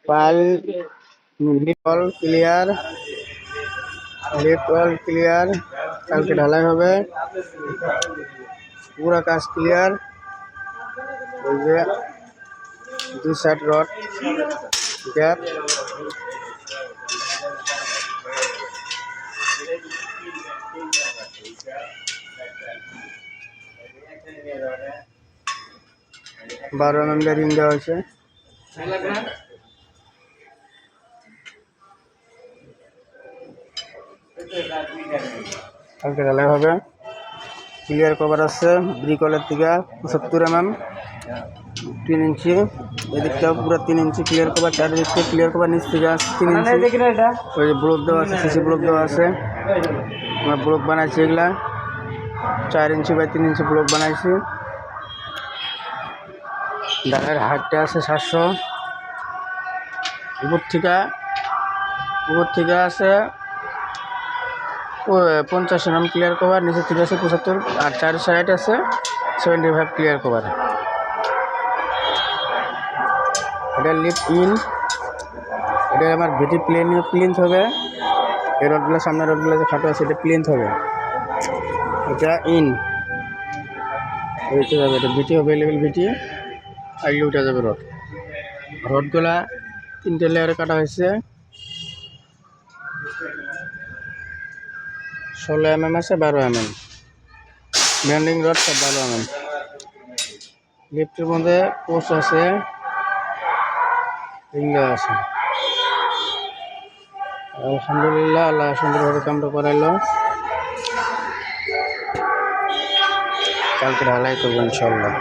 পাল লিপল clear, লিপল clear. কালকে ঢালাই হবে, পুরা কাজ ক্লিয়ার। ওই যে 2 সাইড রড গ্যাপ, বারো mm রিং দেওয়া হয়েছে। কালকে ঢালাই হবে। ক্লিয়ার কভার আছে ব্রিকলের থেকে 75 mm 3 ইঞ্চি, এদিকটাও পুরো 3 ইঞ্চি ক্লিয়ার কভার, চারিদিক থেকে ক্লিয়ার কভার, নিচ থেকে 3 ইঞ্চি। ওই যে ব্লক দেওয়া আছে, সিসি ব্লক দেওয়া আছে। আমরা ব্লক বানাইছি এগুলা 4 ইঞ্চি বাই 3 ইঞ্চি ব্লক বানাইছি। ঢালাইয়ের হাইটটা আছে 700। উপর থেকে আছে 50 mm ক্লিয়ার কভার, নিচে থেকে আছে 75, আর 4 সাইড আছে 75 ক্লিয়ার কভার। এটা লিফট ইন, এটা আমার ভিটি প্লেন্থ হবে। এই রডগুলো, সামনের রডগুলো যে খাটো আছে এটা প্লেন্থ হবে। এটা ইন উঠে যাবে, এটা ভিটি হবে, লেভেল ভিটি আগে উঠে যাবে। রডগুলা 3টে লেয়ারে কাটা হয়েছে। 16 mm আছে, 12 mm ব্যান্ডিং রড, সব 12 mm। লিফটের মধ্যে পোস্ট আছে, রিঙ্গা আছে। আলহামদুলিল্লাহ, আল্লাহ সুন্দরভাবে কামটা করাইলো। কালকে ঢালাই করবো ইনশাল্লাহ।